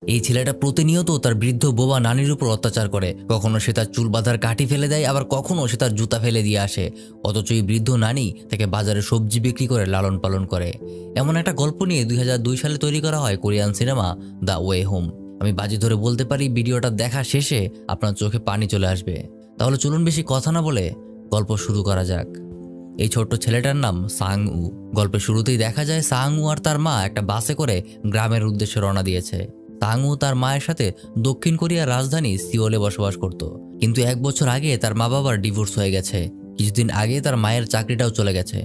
এই ছেলেটা প্রতিনিয়ত তার বৃদ্ধ বোবা নানির উপর অত্যাচার করে। কখনো সে তার চুল বাঁধার কাঠি ফেলে দেয়, আবার কখনো সে তার জুতা ফেলে দিয়ে আসে। অথচ এই বৃদ্ধ নানি তাকে বাজারে সবজি বিক্রি করে লালন পালন করে। এমন একটা গল্প নিয়ে 2002 সালে তৈরি করা হয় Korean cinema the way home. আমি বাজি ধরে বলতে পারি ভিডিওটা দেখা শেষে আপনার চোখে পানি চলে আসবে। তাহলে চলুন বেশি কথা না বলে গল্প শুরু করা যাক। এই ছোট্ট ছেলেটার নাম সাং উ। গল্পের শুরুতেই দেখা যায় সাং উ আর তার মা একটা বাসে করে গ্রামের উদ্দেশ্যে রওনা দিয়েছে। সাং উ তার মায়ের সাথে দক্ষিণ কোরিয়ার রাজধানী সিওলে বসবাস করত। কিন্তু 1 বছর আগে তার মা বাবার ডিভোর্স হয়ে গেছে। কিছুদিন আগে তার মায়ের চাকরিটাও চলে গেছে।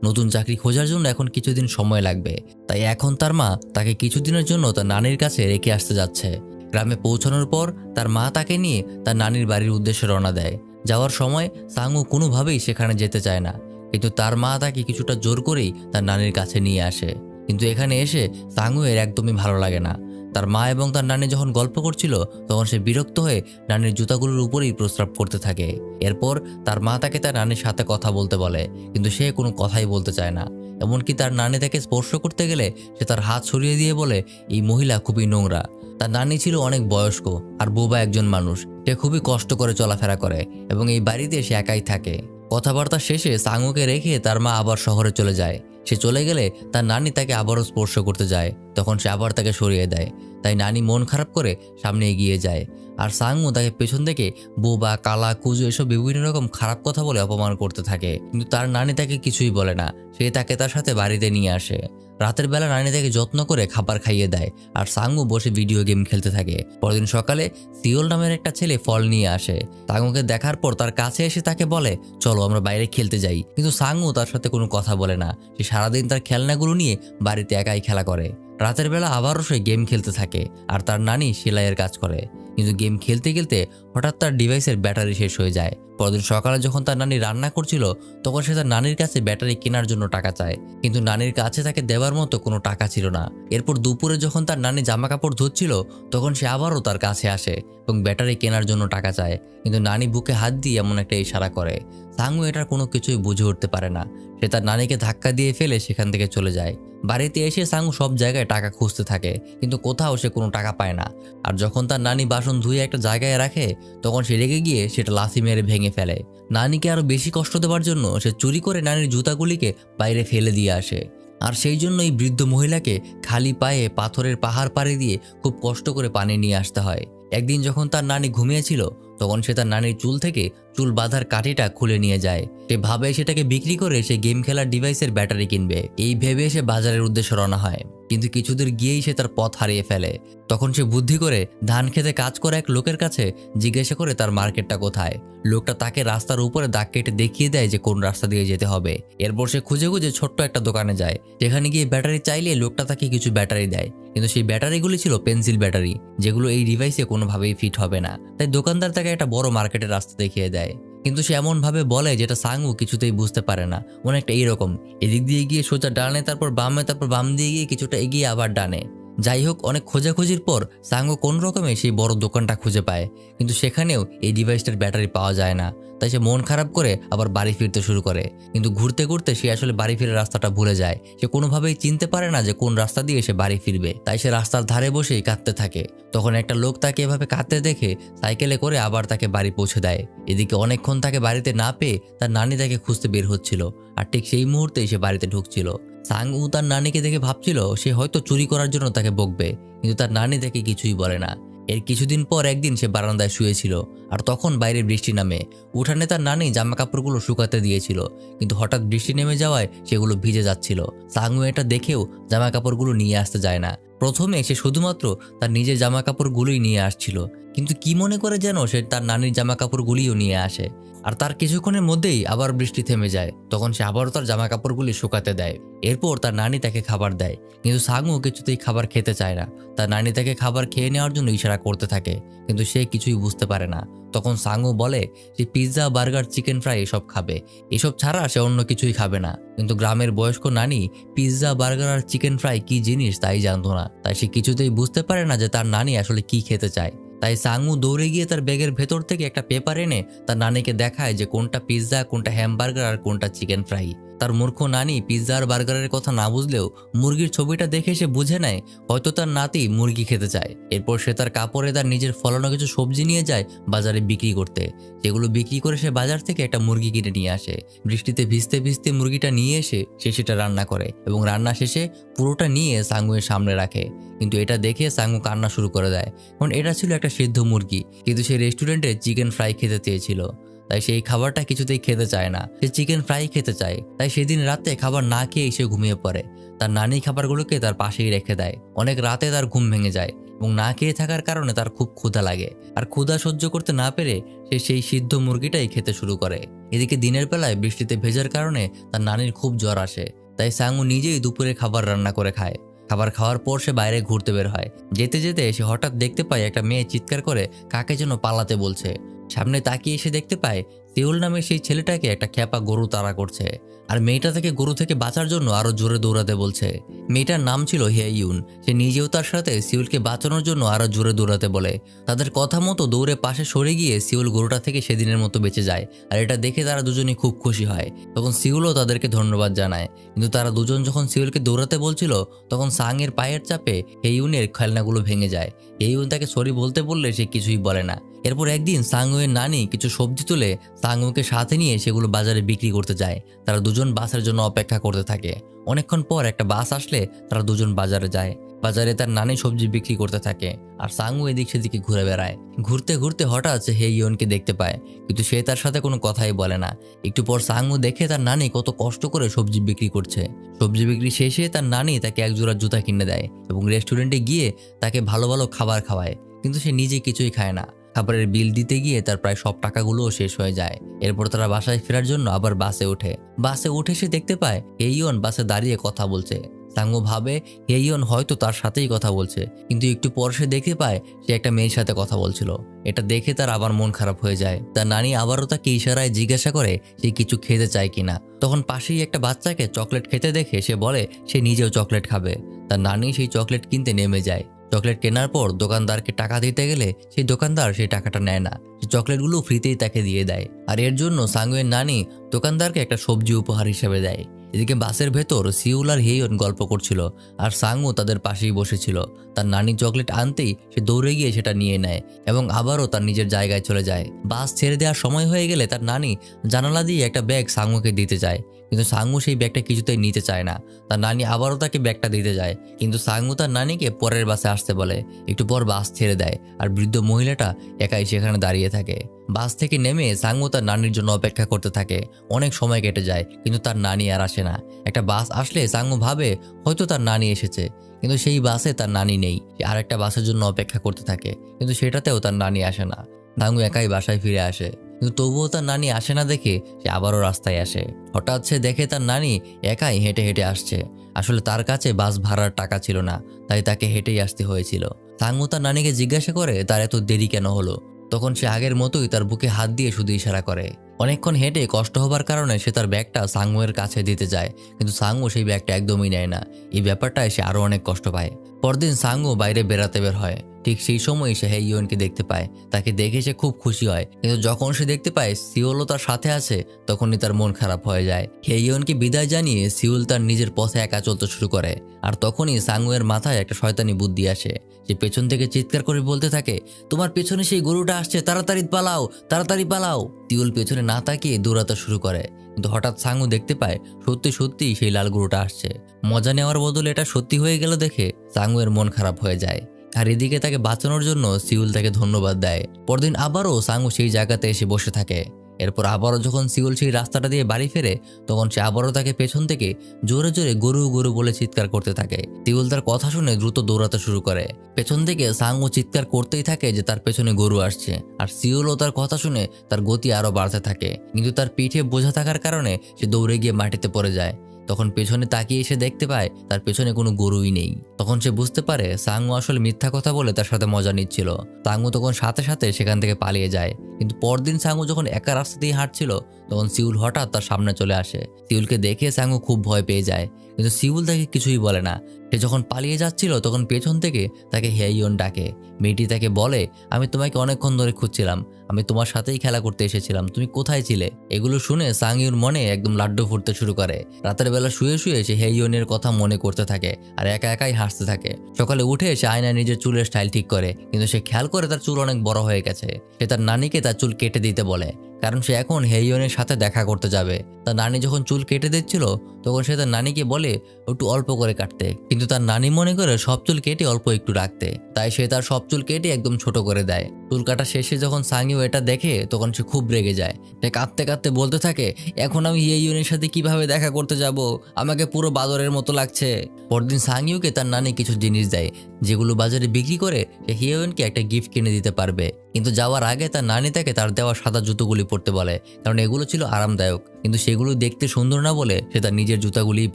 নতুন চাকরি খোঁজার জন্য এখন কিছুদিন সময় লাগবে। তাই এখন তার মা তাকে কিছুদিনের জন্য তার নানির কাছে রেখে আসতে যাচ্ছে। গ্রামে পৌঁছানোর পর তার মা তাকে নিয়ে তার নানির বাড়ির উদ্দেশ্যে রওনা দেয়। যাওয়ার সময় সাং উ কোনোভাবেই সেখানে যেতে চায় না, কিন্তু তার মা তাকে কিছুটা জোর করেই তার নানির কাছে নিয়ে আসে। কিন্তু এখানে এসে সাং উ এর একদমই ভালো লাগে না। তার মা এবং তার নানি যখন গল্প করছিল তখন সে বিরক্ত হয়ে নানির জুতাগুলোর উপরেই প্রস্রাব করতে থাকে। এরপর তার মা তাকে তার নানির সাথে কথা বলতে বলে, কিন্তু সে কোনো কথাই বলতে চায় না। এমনকি তার নানি তাকে স্পর্শ করতে গেলে সে তার হাত সরিয়ে দিয়ে বলে এই মহিলা খুবই নোংরা। তার নানি ছিল অনেক বয়স্ক আর বোবা একজন মানুষ। সে খুবই কষ্ট করে চলাফেরা করে এবং এই বাড়িতে সে একাই থাকে। কথাবার্তা শেষে সাংউকে রেখে তার মা আবার শহরে চলে যায়। সে চলে গেলে তার নানি তাকে আবারও স্পর্শ করতে যায়, তখন সে আবার তাকে সরিয়ে দেয়। তাই নানি মন খারাপ করে সামনে এগিয়ে যায়, আর সাংউ তাকে পেছন থেকে বোবা, কালা, কুজু এসব বিভিন্ন রকম খারাপ কথা বলে অপমান করতে থাকে। কিন্তু তার নানি তাকে কিছুই বলে না। সে তাকে তার সাথে বাড়িতে নিয়ে আসে। রাতের বেলা নানি তাকে যত্ন করে খাবার খাইয়ে দেয়, আর সাংউ বসে ভিডিও গেম খেলতে থাকে। পরদিন সকালে সিওল নামের একটা ছেলে ফল নিয়ে আসে। সাংউকে দেখার পর তার কাছে এসে তাকে বলে চলো আমরা বাইরে খেলতে যাই। কিন্তু সাংউ তার সাথে কোনো কথা বলে না। সে সারাদিন তার খেলনাগুলো নিয়ে বাড়িতে একাই খেলা করে। রাতের বেলা আবারও সে গেম খেলতে থাকে, আর তার নানি সেলাইয়ের কাজ করে। কিন্তু গেম খেলতে খেলতে হঠাৎ তার ডিভাইসের ব্যাটারি শেষ হয়ে যায়। পরদিন সকালে যখন তার নানি রান্না করছিল তখন সে তার নানির কাছে ব্যাটারি কেনার জন্য টাকা চায়, কিন্তু নানির কাছে তাকে দেওয়ার মতো কোনো টাকা ছিল না। এরপর দুপুরে যখন তার নানি জামা কাপড় ধুচ্ছিল তখন সে আবারও তার কাছে আসে এবং ব্যাটারি কেনার জন্য টাকা চায়, কিন্তু নানি বুকে হাত দিয়ে এমন একটা ইশারা করে। সাংউ এটার কোনো কিছুই বুঝে উঠতে পারে না। সে তার নানিকে ধাক্কা দিয়ে ফেলে সেখান থেকে চলে যায়। বাড়িতে এসে সাংউ সব জায়গায় টাকা খুঁজতে থাকে, কিন্তু কোথাও সে কোনো টাকা পায় না। আর যখন তার নানি বাসন ধুয়ে একটা জায়গায় রাখে তখন সে রেগে গিয়ে সেটা লাথি মেরে ভেঙে ফেলে। নানিকে আরো বেশি কষ্ট দেওয়ার জন্য সে চুরি করে নানির জুতাগুলিকে বাইরে ফেলে দিয়ে আসে। আর সেই জন্য এই বৃদ্ধ মহিলাকে খালি পায়ে পাথরের পাহাড় পাড়ি দিয়ে খুব কষ্ট করে পানি নিয়ে আসতে হয়। একদিন যখন তার নানি ঘুমিয়েছিল তখন সে তার নানির চুল থেকে চুল বাঁধার কাঠিটা খুলে নিয়ে যায়। সে ভাবে সেটাকে বিক্রি করে সে গেম খেলার ডিভাইসের ব্যাটারি কিনবে। এই ভেবে সে বাজারের উদ্দেশ্যে রওনা হয়, কিন্তু কিছুদূর গিয়েই সে তার পথ হারিয়ে ফেলে। তখন সে বুদ্ধি করে ধান খেতে কাজ করে এক লোকের কাছে জিজ্ঞাসা করে তার মার্কেটটা কোথায়। লোকটা তাকে রাস্তার উপরে দাগ কেটে দেখিয়ে দেয় যে কোন রাস্তা দিয়ে যেতে হবে। এরপর সে খুঁজে খুঁজে ছোট্ট একটা দোকানে যায়। সেখানে গিয়ে ব্যাটারি চাইলে লোকটা তাকে কিছু ব্যাটারি দেয়, কিন্তু সেই ব্যাটারিগুলি ছিল পেন্সিল ব্যাটারি, যেগুলো এই ডিভাইসে কোনোভাবেই ফিট হবে না। তাই দোকানদার তাকে একটা বড় মার্কেটের রাস্তা দেখিয়ে দেয়, কিন্তু সে এমন ভাবে বলে যেটা সাংউ কিছুতেই বুঝতে পারে না। অনেকটা এইরকম, এদিক দিয়ে গিয়ে সোজা ডানে, তারপর বামে, তারপর বাম দিয়ে গিয়ে কিছুটা এগিয়ে আবার ডানে। যাই হোক, অনেক খোঁজাখুঁজির পর সাংউ কোন রকমে সেই বড় দোকানটা খুঁজে পায়, কিন্তু সেখানেও এই ডিভাইসটার ব্যাটারি পাওয়া যায় না। তাই সে মন খারাপ করে আবার বাড়ি ফিরতে শুরু করে। কিন্তু ঘুরতে ঘুরতে সে আসলে বাড়ি ফিরে রাস্তাটা ভুলে যায়। সে কোনোভাবেই চিনতে পারে না যে কোন রাস্তা দিয়ে সে বাড়ি ফিরবে। তাই সে রাস্তার ধারে বসেই কাঁদতে থাকে। তখন একটা লোক তাকে এভাবে কাঁদতে দেখে সাইকেলে করে আবার তাকে বাড়ি পৌঁছে দেয়। এদিকে অনেকক্ষণ তাকে বাড়িতে না পেয়ে তার নানি তাকে খুঁজতে বের হচ্ছিল, আর ঠিক সেই মুহূর্তেই সে বাড়িতে ঢুকছিল। সাংউ তার নানিকে দেখে ভাবছিল সে হয়তো চুরি করার জন্য তাকে বকবে, কিন্তু তার নানি তাকে কিছুই বলে না। এর কিছুদিন পর একদিন সে বারান্দায় শুয়েছিল, আর তখন বাইরে বৃষ্টি নামে। উঠানে তার নানি জামা কাপড়গুলো শুকাতে দিয়েছিল, কিন্তু হঠাৎ বৃষ্টি নেমে যাওয়ায় সেগুলো ভিজে যাচ্ছিল। সাংউ এটা দেখেও জামা কাপড়গুলো নিয়ে আসতে যায় না। প্রথমে সে শুধুমাত্র তার নিজের জামা কাপড়গুলোই নিয়ে আসছিল, কিন্তু কি মনে করে যেন সে তার নানির জামা কাপড়গুলিও নিয়ে আসে। আর তার কিছুক্ষণের মধ্যেই আবার বৃষ্টি থেমে যায়। তখন সে আবারও তার জামা কাপড়গুলি শুকাতে দেয়। এরপর তার নানি তাকে খাবার দেয়, কিন্তু সাংউ কিছুতেই খাবার খেতে চায় না। তার নানি তাকে খাবার খেয়ে নেওয়ার জন্য ইশারা করতে থাকে, কিন্তু সে কিছুই বুঝতে পারে না। তখন সাংউ বলে যে পিৎজা, বার্গার, চিকেন ফ্রাই এসব খাবে, এসব ছাড়া সে অন্য কিছুই খাবে না। কিন্তু গ্রামের বয়স্ক নানি পিৎজা, বার্গার আর চিকেন ফ্রাই কি জিনিস তাই জানতো না। তাই সে কিছুতেই বুঝতে পারে না যে তার নানি আসলে কি খেতে চায়। তাই সাংউ দৌড়ে গিয়ে তার ব্যাগের ভেতর থেকে একটা পেপার এনে তার নানিকে দেখায় যে কোনটা পিৎজা, কোনটা হ্যামবার্গার আর কোনটা চিকেন ফ্রাই। তার মূর্খ নানি পিৎজা আর বার্গারের কথা না বুঝলেও মুরগির ছবিটা দেখে সে বুঝে নেয় হয়তো তার নাতি মুরগি খেতে চায়। এরপর সে তার কাপড়ে তার নিজের ফলানো কিছু সবজি নিয়ে যায় বাজারে বিক্রি করতে। সেগুলো বিক্রি করে সে বাজার থেকে একটা মুরগি কিনে নিয়ে আসে। বৃষ্টিতে ভিজতে ভিজতে মুরগিটা নিয়ে এসে সে সেটা রান্না করে এবং রান্না শেষে পুরোটা নিয়ে সাঙ্গুয়ের সামনে রাখে। কিন্তু এটা দেখে সাঙ্গু কান্না শুরু করে দেয়, কারণ এটা ছিল একটা সিদ্ধ মুরগি, কিন্তু সে রেস্টুরেন্টে চিকেন ফ্রাই খেতে চেয়েছিল। তাই সেই খাবারটা কিছুতেই খেতে চায় না, সে চিকেন ফ্রাই খেতে চায়। তাই সেদিন রাতে খাবার না খেয়ে সে ঘুমিয়ে পড়ে। তার নানি খাবারগুলোকে তার পাশেই রেখে দেয়। অনেক রাতে তার ঘুম ভেঙে যায় এবং না খেয়ে থাকার কারণে তার খুব ক্ষুধা লাগে। আর ক্ষুধা সহ্য করতে না পেরে সে সেই সিদ্ধ মুরগিটাই খেতে শুরু করে। এদিকে দিনের বেলায় বৃষ্টিতে ভেজার কারণে তার নানির খুব জ্বর আসে। তাই সাঙ্গু নিজেই দুপুরে খাবার রান্না করে খায়। খাবার খাওয়ার পর সে বাইরে ঘুরতে বের হয়। যেতে যেতে সে হঠাৎ দেখতে পায় একটা মেয়ে চিৎকার করে কাকে যেন পালাতে বলছে। সামনে তাকিয়ে এসে দেখতে পায় সিউল নামে সেই ছেলেটাকে একটা খ্যাপা গরু তাড়া করছে, আর মেয়েটা থেকে গরু থেকে বাঁচার জন্য আরো জোরে দৌড়াতে বলছে। মেয়েটার নাম ছিল হেইয়ুন। সে নিজেও তার সাথে সিউলকে বাঁচানোর জন্য আরো জোরে দৌড়াতে বলে। তাদের কথা মতো দৌড়ে পাশে সরে গিয়ে সিউল গরুটা থেকে সেদিনের মতো বেঁচে যায়। আর এটা দেখে তারা দুজনেই খুব খুশি হয়। তখন সিউলও তাদেরকে ধন্যবাদ জানায়। কিন্তু তারা দুজন যখন সিউলকে দৌড়াতে বলছিল তখন সাংয়ের পায়ের চাপে হেইয়ুনের খেলনাগুলো ভেঙে যায়। হেইয়ুন তাকে সরি বলতে বললে সে কিছুই বলে না। এরপর একদিন সাংয়ের নানি কিছু সবজি তুলে সাংকে সাথে নিয়ে সেগুলো বাজারে বিক্রি করতে যায়। তারা দুজন বাসের জন্য অপেক্ষা করতে থাকে। অনেকক্ষণ পর একটা বাস আসলে তারা দুজন বাজারে যায়। বাজারে তার নানি সবজি বিক্রি করতে থাকে আর সাংু এদিক সেদিকে ঘুরে বেড়ায়। ঘুরতে ঘুরতে হঠাৎ সে হেইয়নকে দেখতে পায়, কিন্তু সে তার সাথে কোনো কথাই বলে না। একটু পর সাংু দেখে তার নানি কত কষ্ট করে সবজি বিক্রি করছে। সবজি বিক্রি শেষে তার নানি তাকে এক জোড়া জুতা কিনে দেয় এবং রেস্টুরেন্টে গিয়ে তাকে ভালো ভালো খাবার খাওয়ায়, কিন্তু সে নিজে কিছুই খায় না। খাবারের বিল দিতে গিয়ে তার প্রায় সব টাকাগুলোও শেষ হয়ে যায়। এরপর তারা বাসায় ফেরার জন্য আবার বাসে ওঠে। বাসে উঠে সে দেখতে পায় হেইয়ন বাসে দাঁড়িয়ে কথা বলছে। সাংু ভাবে হেইয়ন হয়তো তার সাথেই কথা বলছে, কিন্তু একটু পর সে দেখতে পায় সে একটা মেয়ের সাথে কথা বলছিল। এটা দেখে তার আবার মন খারাপ হয়ে যায়। তার নানি আবারও তাকে ইশারায় জিজ্ঞাসা করে সে কিছু খেতে চায় কিনা। তখন পাশেই একটা বাচ্চাকে চকলেট খেতে দেখে সে বলে সে নিজেও চকলেট খাবে। তার নানি সেই চকলেট কিনতে নেমে যায়। চকলেট কেনার পর দোকানদারকে টাকা দিতে গেলে সেই দোকানদার সেই টাকাটা নেয় না, সেই চকলেটগুলো ফ্রিতেই তাকে দিয়ে দেয়। আর এর জন্য সাংয়ের নানি দোকানদারকে একটা সবজি উপহার হিসেবে দেয়। এদিকে বাসের ভেতর সিউল আর হেইয়ন গল্প করছিল আর সাংও তাদের পাশেই বসেছিল। তার নানি চকলেট আনতেই সে দৌড়ে গিয়ে সেটা নিয়ে নেয় এবং আবারও তার নিজের জায়গায় চলে যায়। বাস ছেড়ে দেওয়ার সময় হয়ে গেলে তার নানি জানালা দিয়ে একটা ব্যাগ সাংকে দিতে যায়, কিন্তু সাংু সেই ব্যাগটা কিছুতেই নিতে চায় না। তার নানি আবারও তাকে ব্যাগটা দিতে যায়, কিন্তু সাংু তার নানিকে পরের বাসে আসতে বলে। একটু পর বাস ছেড়ে দেয় আর বৃদ্ধ মহিলাটা একাই সেখানে দাঁড়িয়ে থাকে। বাস থেকে নেমে সাংু তার নানির জন্য অপেক্ষা করতে থাকে। অনেক সময় কেটে যায়, কিন্তু তার নানি আর আসে না। একটা বাস আসলে সাংু ভাবে হয়তো তার নানি এসেছে, কিন্তু সেই বাসে তার নানি নেই। আর একটা বাসের জন্য অপেক্ষা করতে থাকে, কিন্তু সেটাতেও তার নানি আসে না। সাংু একাই বাসায় ফিরে আসে, কিন্তু তবুও তার নানি আসে না দেখে সে আবারও রাস্তায় আসে। হঠাৎ সে দেখে তার নানি একাই হেঁটে হেঁটে আসছে। আসলে তার কাছে বাস ভাড়ার টাকা ছিল না, তাই তাকে হেঁটেই আসতে হয়েছিল। সাংু তার নানিকে জিজ্ঞাসা করে তার এত দেরি কেন হলো। তখন সে আগের মতোই তার বুকে হাত দিয়ে শুধু ইশারা করে। অনেকক্ষণ হেঁটে কষ্ট হবার কারণে সে তার ব্যাগটা সাংয়ের কাছে দিতে যায়, কিন্তু সাংু সেই ব্যাগটা একদমই নেয় না। এই ব্যাপারটায় সে আরো অনেক কষ্ট পায়। পরদিন সাংু বাইরে বেড়াতে বের হয়। ঠিক সেই সময় সে হেইয়নকে দেখতে পায়। তাকে দেখে সে খুব খুশি হয়, কিন্তু যখন সে দেখতে পায় সিউলও তার সাথে আছে তখনই তার মন খারাপ হয়ে যায়। হেইয়নকে বিদায় জানিয়ে সিউল তার নিজের পথে একা চলতে শুরু করে। আর তখনই সাংয়ের মাথায় একটা শয়তানি বুদ্ধি আসে। সে পেছন থেকে চিৎকার করে বলতে থাকে, তোমার পেছনে সেই গরুটা আসছে, তাড়াতাড়ি পালাও, তাড়াতাড়ি পালাও। সিউল পেছনে না তাকিয়ে দৌড়াতে শুরু করে, কিন্তু হঠাৎ সাংু দেখতে পায় সত্যি সত্যি সেই লাল গরুটা আসছে। মজা নেওয়ার বদলে এটা সত্যি হয়ে গেল দেখে সাংয়ের মন খারাপ হয়ে যায়। আর এদিকে তাকে বাঁচানোর জন্য সিউল তাকে ধন্যবাদ দেয়। পরদিন আবারও সাংু সেই জায়গাতে এসে বসে থাকে। এরপর আবারও যখন সিউল সেই রাস্তাটা দিয়ে বাড়ি ফেরে তখন সে আবারও তাকে পেছন থেকে জোরে জোরে গরু গরু বলে চিৎকার করতে থাকে। সিউল তার কথা শুনে দ্রুত দৌড়াতে শুরু করে। পেছন থেকে সাংু চিৎকার করতেই থাকে যে তার পেছনে গরু আসছে, আর সিউলও তার কথা শুনে তার গতি আরো বাড়তে থাকে, কিন্তু তার পিঠে বোঝা থাকার কারণে সে দৌড়ে গিয়ে মাটিতে পড়ে যায়। তখন পেছনে তাকিয়ে এসে দেখতে পায় তার পেছনে কোনো গরুই নেই। তখন সে বুঝতে পারে সাংু আসলে মিথ্যা কথা বলে তার সাথে মজা নিচ্ছিল। সাংু তখন সাথে সাথে সেখান থেকে পালিয়ে যায়। কিন্তু পরদিন সাংু যখন একা রাস্তা দিয়ে হাঁটছিল তখন সিউল হঠাৎ তার সামনে চলে আসে। সিউলকে দেখে সাংু খুব ভয় পেয়ে যায়, কিন্তু সিউল তাকে কিছুই বলে না। সে যখন পালিয়ে যাচ্ছিল তখন পেছন থেকে তাকে হেইয়ন ডাকে। মেয়েটি তাকে বলে, আমি তোমাকে অনেকক্ষণ ধরে খুঁজছিলাম, আমি তোমার সাথেই খেলা করতে এসেছিলাম, তুমি কোথায় ছিলে? এগুলো শুনে সাংইউর মনে একদম লাড্ডু ফুটতে শুরু করে। রাতের বেলা শুয়ে শুয়ে সে হেইয়নের কথা মনে করতে থাকে আর একা একাই হাসতে থাকে। সকালে উঠে সে আয়নায় নিজের চুলের স্টাইল ঠিক করে, কিন্তু সে খেয়াল করে তার চুল অনেক বড় হয়ে গেছে। সে তার নানিকে তার চুল কেটে দিতে বলে, কারণ সে এখন হেইয়নের সাথে দেখা করতে যাবে। তার নানি যখন চুল কেটে দিচ্ছিল তখন সে তার নানিকে বলে একটু অল্প করে কাটতে, কিন্তু তার নানি মনে করে সব চুল কেটে অল্প একটু রাখতে, তাই সে তার সব চুল কেটে একদম ছোট করে দেয়। চুল কাটা শেষে যখন সাংইউ এটা দেখে তখন সে খুব রেগে যায়। সে কাঁদতে কাঁদতে বলতে থাকে, এখন আমি হেইয়নের সাথে কিভাবে দেখা করতে যাব? আমাকে পুরো বাদরের মতো লাগছে। পরদিন সাংইউকে তার নানি কিছু জিনিস দেয়, যেগুলো বাজারে বিক্রি করে সে হেইয়নকে একটা গিফট কিনে দিতে পারবে। কিন্তু যাওয়ার আগে তার নানি তাকে তার দেওয়া সাদা জুতোগুলি পরতে বলে, কারণ এগুলো ছিল আরামদায়ক, কিন্তু সেগুলো দেখতে সুন্দর না বলে সে তার নিজের জুতাগুলিই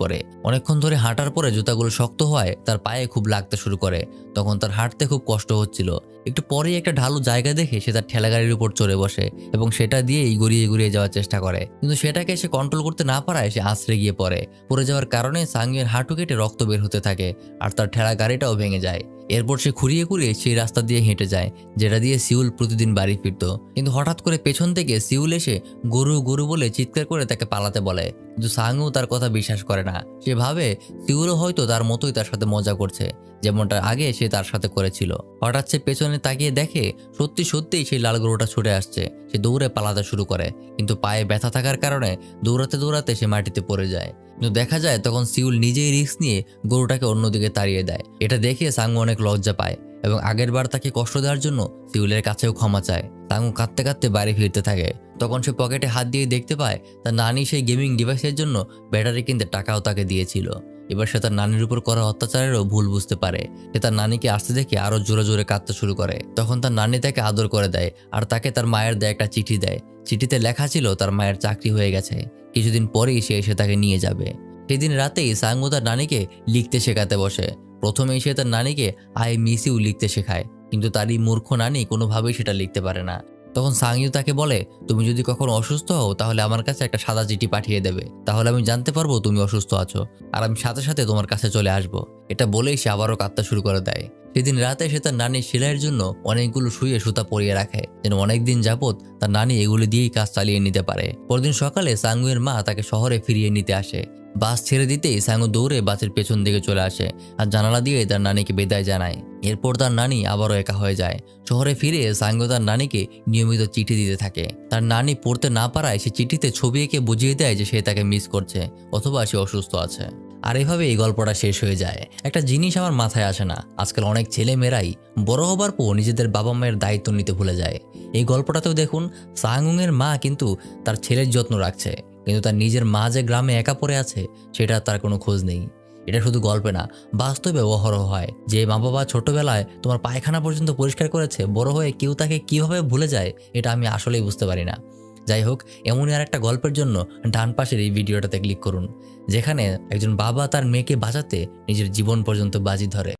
পরে। অনেকক্ষণ ধরে হাঁটার পরে জুতাগুলো শক্ত হওয়ায় তার পায়ে খুব লাগতে শুরু করে। তখন তার হাঁটতে খুব কষ্ট হচ্ছিল। একটু পরেই একটা ঢালু জায়গা দেখে সে তার ঠেলাগাড়ির উপর চড়ে বসে এবং সেটা দিয়েই গড়িয়ে গড়িয়ে যাওয়ার চেষ্টা করে, কিন্তু সেটাকে সে কন্ট্রোল করতে না পারায় সে আছড়ে গিয়ে পড়ে যাওয়ার কারণে সাংইয়ের হাঁটু কেটে রক্ত বের হতে থাকে আর তার ঠেলা গাড়িটাও ভেঙে যায়। এরপর সে খুঁড়িয়ে খুঁড়িয়ে সেই রাস্তা দিয়ে হেঁটে যায় যেটা দিয়ে সিউল প্রতিদিন বাড়ি ফিরত। কিন্তু হঠাৎ করে পেছন থেকে সিউল এসে গরু গরু বলে চিৎকার করে তাকে পালাতে বলে, কিন্তু সাংউ তার কথা বিশ্বাস করে না। সে ভাবে সিউলও হয়তো তার মতোই তার সাথে মজা করছে, যেমনটা আগে সে তার সাথে করেছিল। হঠাৎ সে পেছনে তাকিয়ে দেখে সত্যি সত্যিই সেই লাল গরুটা ছুটে আসছে। সে দৌড়ে পালাতে শুরু করে, কিন্তু পায়ে ব্যথা থাকার কারণে দৌড়াতে দৌড়াতে সে মাটিতে পড়ে যায়। কিন্তু দেখা যায় তখন সিউল নিজেই রিস্ক নিয়ে গরুটাকে অন্যদিকে তাড়িয়ে দেয়। এটা দেখে সাংউ অনেক লজ্জা পায় এবং আগের বার তাকে কষ্ট দেওয়ার জন্য সিউলের কাছেও ক্ষমা চায়। সাংউ কাঁদতে কাঁদতে বাড়ি ফিরতে থাকে। তখন সে পকেটে হাত দিয়ে দেখতে পায় তার নানি সেই গেমিং ডিভাইসের জন্য ব্যাটারি কিনতে টাকাও তাকে দিয়েছিল। এবার সে তার নানির উপর করা অত্যাচারেরও ভুল বুঝতে পারে। সে তার নানিকে আসতে দেখে আরো জোরে জোরে কাঁদতে শুরু করে। তখন তার নানি তাকে আদর করে দেয় আর তাকে তার মায়ের দেয় একটা চিঠি দেয়। চিঠিতে লেখা ছিল তার মায়ের চাকরি হয়ে গেছে, কিছুদিন পরেই সে এসে তাকে নিয়ে যাবে। সেদিন রাতেই সাংউ তার নানিকে লিখতে শেখাতে বসে। প্রথমেই সে তার নানিকে আই মিস ইউ লিখতে শেখায়, কিন্তু তারই মূর্খ নানি কোনোভাবেই সেটা লিখতে পারে না। তখন সাংইউ তাকে বলে, তুমি যদি কখনো অসুস্থ হও তাহলে আমার কাছে একটা সাদা চিঠি পাঠিয়ে দেবে, তাহলে আমি জানতে পারবো তুমি অসুস্থ আছো আর আমি সাথে সাথে তোমার কাছে চলে আসবো। এটা বলেই সে আবারও কাঁদতে শুরু করে দেয়। সেদিন রাতে সে তার নানির সেলাইয়ের জন্য অনেকগুলো শুয়ে সুতা পরিয়ে রাখে, যেন অনেকদিন যাবত তার নানি এগুলি দিয়েই কাজ চালিয়ে নিতে পারে। পরদিন সকালে সাংউয়ের মা তাকে শহরে ফিরিয়ে নিতে আসে। বাস ছেড়ে দিতেই সাংউ দৌড়ে বাসের পেছন দিকে চলে আসে আর জানালা দিয়ে তার নানিকে বিদায় জানায়। এরপর তার নানি আবারও একা হয়ে যায়। শহরে ফিরে সাংউ তার নানিকে নিয়মিত চিঠি দিতে থাকে। তার নানি পড়তে না পারায় সে চিঠিতে ছবি এঁকে বুঝিয়ে দেয় যে সে তাকে মিস করছে অথবা সে অসুস্থ আছে। আর এভাবে এই গল্পটা শেষ হয়ে যায়। একটা জিনিস আমার মাথায় আসে না, আজকাল অনেক ছেলে মেয়েরাই বড় হবার পর নিজেদের বাবা মায়ের দায়িত্ব নিতে ভুলে যায়। এই গল্পটাতেও দেখুন সাংউংয়ের মা কিন্তু তার ছেলের যত্ন রাখছে, কিন্তু তার নিজের মা যে গ্রামে একা পড়ে আছে সেটা তার কোনো খোঁজ নেই। এটা শুধু গল্পে না, বাস্তবে অহরহ হয়। যে মা বাবা ছোটবেলায় তোমার পায়খানা পর্যন্ত পরিষ্কার করেছে, বড় হয়ে কেউ তাকে কিভাবে ভুলে যায় এটা আমি আসলেই বুঝতে পারি না। যাই হোক, এমনই আর একটা গল্পের জন্য ডান পাশের এই ভিডিওটাতে ক্লিক করুন, যেখানে একজন বাবা তার মেয়েকে বাঁচাতে নিজের জীবন পর্যন্ত বাজি ধরে।